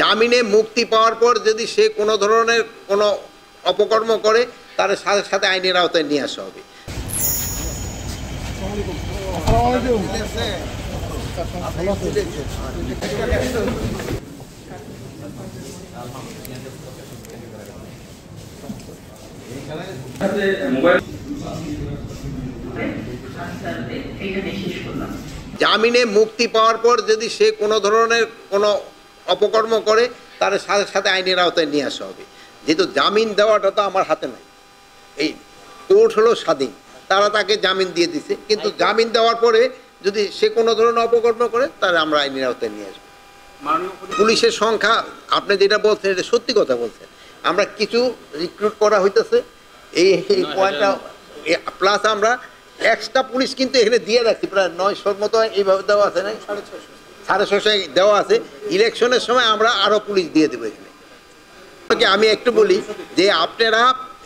জামিনে মুক্তি পাওয়ার পর যদি সে কোনো ধরনের কোনো অপকর্ম করে তার সাথে সাথে আইনের আওতায় নিয়ে আসা হবে। জামিনে মুক্তি পাওয়ার পর যদি সে কোনো ধরনের কোনো অপকর্ম করে তার সাথে সাথে আইনের আওতায় নিয়ে আসা হবে। যেহেতু জামিন দেওয়াটা তো আমার হাতে নাই, এই কোর্ট হলো স্বাধীন, তারা তাকে জামিন দিয়ে দিছে, কিন্তু জামিন দেওয়ার পরে যদি সে কোনো ধরনের অপকর্ম করে তাহলে আমরা আইনের আওতায় নিয়ে আসবো। পুলিশের সংখ্যা আপনি যেটা বলছেন এটা সত্যি কথা বলছেন, আমরা কিছু রিক্রুট করা হইতেছে এই পয়েন্টটা, প্লাস আমরা এক্সট্রা পুলিশ কিন্তু এখানে দিয়ে রাখছি, প্রায় 900 মতো এইভাবে দেওয়া আছে না, 650 দেওয়া আছে। ইলেকশনের সময় আমরা আরও পুলিশ দিয়ে দেবো এখানে। আমি একটু বলি যে আপনারা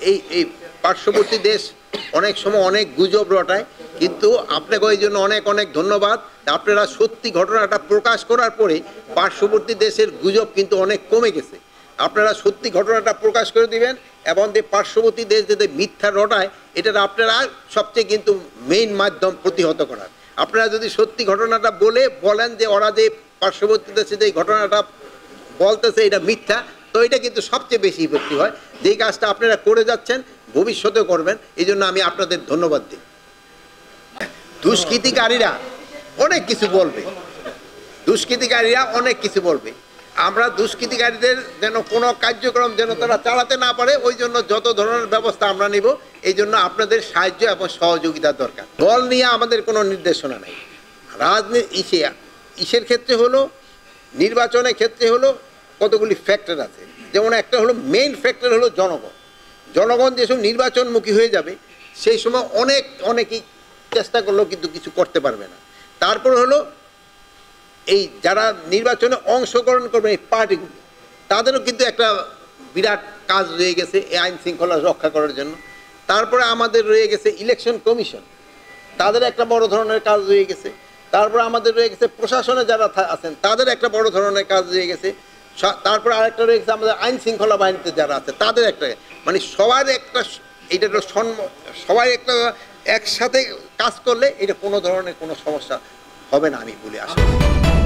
এই পার্শ্ববর্তী দেশ অনেক সময় অনেক গুজব রটায়, কিন্তু আপনাকে ওই জন্য অনেক অনেক ধন্যবাদ। আপনারা সত্যি ঘটনাটা প্রকাশ করার পরে পার্শ্ববর্তী দেশের গুজব কিন্তু অনেক কমে গেছে। আপনারা সত্যি ঘটনাটা প্রকাশ করে দিবেন এবং যে পার্শ্ববর্তী দেশ যাতে মিথ্যা রটায় এটার আপনারা সবচেয়ে কিন্তু মেইন মাধ্যম প্রতিহত করার। আপনারা যদি সত্যি ঘটনাটা বলেন যে ওরা যে পার্শ্ববর্তী দেশে যে ঘটনাটা বলতেছে এটা মিথ্যা, তো এটা কিন্তু সবচেয়ে বেশি ইফেক্টিভ হয়। যেই কাজটা আপনারা করে যাচ্ছেন ভবিষ্যতেও করবেন, এই জন্য আমি আপনাদের ধন্যবাদ দিই। দুষ্কৃতিকারীরা অনেক কিছু বলবে, আমরা দুষ্কৃতিকারীদের যেন কোনো কার্যক্রম যেন তারা চালাতে না পারে ওই জন্য যত ধরনের ব্যবস্থা আমরা নিব। এই জন্য আপনাদের সাহায্য এবং সহযোগিতার দরকার। দল নিয়ে আমাদের কোনো নির্দেশনা নেই। ইসের ক্ষেত্রে হলো, নির্বাচনের ক্ষেত্রে হলো কতগুলি ফ্যাক্টর আছে। যেমন একটা হলো মেইন ফ্যাক্টর হলো জনগণ যেসব নির্বাচনমুখী হয়ে যাবে সেই সময় অনেকেই চেষ্টা করলেও কিন্তু কিছু করতে পারবে না। তারপর হলো এই যারা নির্বাচনে অংশগ্রহণ করবে এই পার্টিগুলি, তাদেরও কিন্তু একটা বিরাট কাজ রয়ে গেছে এই আইন শৃঙ্খলা রক্ষা করার জন্য। তারপরে আমাদের রয়ে গেছে ইলেকশন কমিশন, তাদের একটা বড় ধরনের কাজ রয়ে গেছে। তারপরে আমাদের রয়ে গেছে প্রশাসনে যারা আছেন তাদের একটা বড় ধরনের কাজ রয়ে গেছে। তারপরে আরেকটা রয়ে গেছে আমাদের আইন শৃঙ্খলা বাহিনীতে যারা আছে তাদের একটা, মানে সবার একটা, এটা সবাই একটা একসাথে কাজ করলে এটা কোনো ধরনের কোনো সমস্যা হবে না আমি বলে আশা করি।